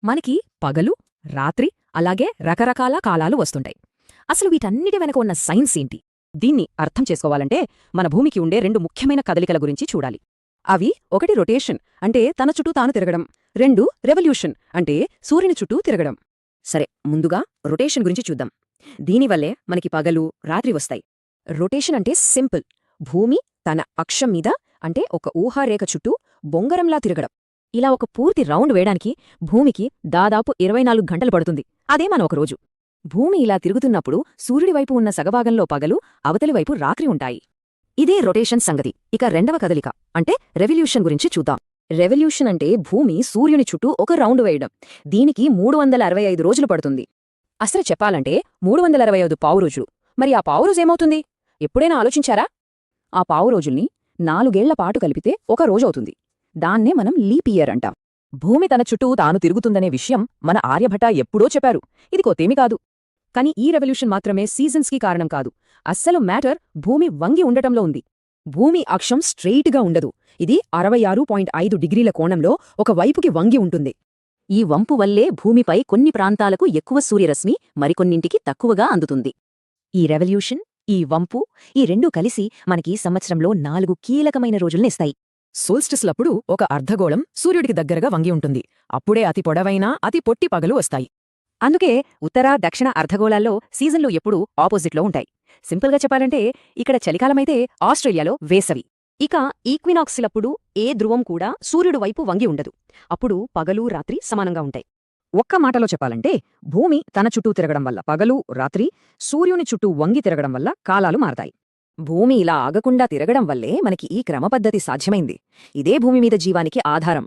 మనకి పగలు, రాత్రి, అలాగే రకరకాల కాలాలు వస్తుంటాయి. అసలు వీటన్నిటి వెనక ఉన్న సైన్స్ ఏంటి? దీన్ని అర్థం చేసుకోవాలంటే మన భూమికి ఉండే రెండు ముఖ్యమైన కదలికల గురించి చూడాలి. అవి ఒకటి రొటేషన్, అంటే తన చుట్టూ తాను తిరగడం. రెండు రెవల్యూషన్, అంటే సూర్యుని చుట్టూ తిరగడం. సరే, ముందుగా రొటేషన్ గురించి చూద్దాం. దీనివల్లే మనకి పగలు, రాత్రి వస్తాయి. రొటేషన్ అంటే సింపుల్. భూమి తన అక్షం మీద, అంటే ఒక ఊహారేఖ చుట్టూ బొంగరంలా తిరగడం. ఇలా ఒక పూర్తి రౌండ్ వేయడానికి భూమికి దాదాపు 24 గంటలు పడుతుంది. అదే మన ఒక రోజు. భూమి ఇలా తిరుగుతున్నప్పుడు సూర్యుడివైపు ఉన్న సగభాగంలో పగలు, అవతలివైపు రాత్రి ఉంటాయి. ఇదే రొటేషన్ సంగతి. ఇక రెండవ కదలిక, అంటే రెవల్యూషన్ గురించి చూద్దాం. రెవల్యూషన్ అంటే భూమి సూర్యుని చుట్టూ ఒక రౌండ్ వేయడం. దీనికి 365 రోజులు పడుతుంది. అసలు చెప్పాలంటే 365 పావురోజులు. మరి ఆ పావురోజేమవుతుంది? ఎప్పుడైనా ఆలోచించారా? ఆ పావురోజుల్ని 4 ఏళ్ల పాటు కలిపితే ఒక రోజవుతుంది. దాన్నే మనం లీప్ ఇయర్ అంటాం. భూమి తన చుట్టూ తాను తిరుగుతుందనే విషయం మన ఆర్యభట ఎప్పుడో చెప్పారు. ఇది కొత్తేమీ కాదు. కాని ఈ రెవల్యూషన్ మాత్రమే సీజన్స్కి కారణం కాదు. అస్సలు మ్యాటర్ భూమి వంగి ఉండటంలో ఉంది. భూమి అక్షం స్ట్రెయిట్గా ఉండదు. ఇది 66.5 డిగ్రీల కోణంలో ఒక వైపుకి వంగి ఉంటుంది. ఈ వంపు వల్లే భూమిపై కొన్ని ప్రాంతాలకు ఎక్కువ సూర్యరశ్మి, మరికొన్నింటికి తక్కువగా అందుతుంది. ఈ రెవల్యూషన్, ఈ వంపు, ఈ రెండూ కలిసి మనకి సంవత్సరంలో 4 కీలకమైన రోజుల్నిస్తాయి. సోల్స్టిస్లప్పుడు ఒక అర్ధగోళం సూర్యుడికి దగ్గరగా వంగి ఉంటుంది. అప్పుడే అతి పొడవైన, అతి పొట్టి పగలు వస్తాయి. అందుకే ఉత్తర, దక్షిణ అర్ధగోళాల్లో సీజన్లు ఎప్పుడూ ఆపోజిట్లో ఉంటాయి. సింపుల్గా చెప్పాలంటే ఇక్కడ చలికాలమైతే ఆస్ట్రేలియాలో వేసవి. ఇక ఈక్వినాక్సిలప్పుడు ఏ ధ్రువం కూడా సూర్యుడు వైపు వంగి ఉండదు. అప్పుడు పగలు, రాత్రి సమానంగా ఉంటాయి. ఒక్క మాటలో చెప్పాలంటే భూమి తన చుట్టూ తిరగడం వల్ల పగలు, రాత్రి, సూర్యుని చుట్టూ వంగి తిరగడం వల్ల కాలాలు మారతాయి. భూమి ఇలా ఆగకుండా తిరగడం వల్లే మనకి ఈ క్రమపద్ధతి సాధ్యమైంది. ఇదే భూమి మీద జీవానికి ఆధారం.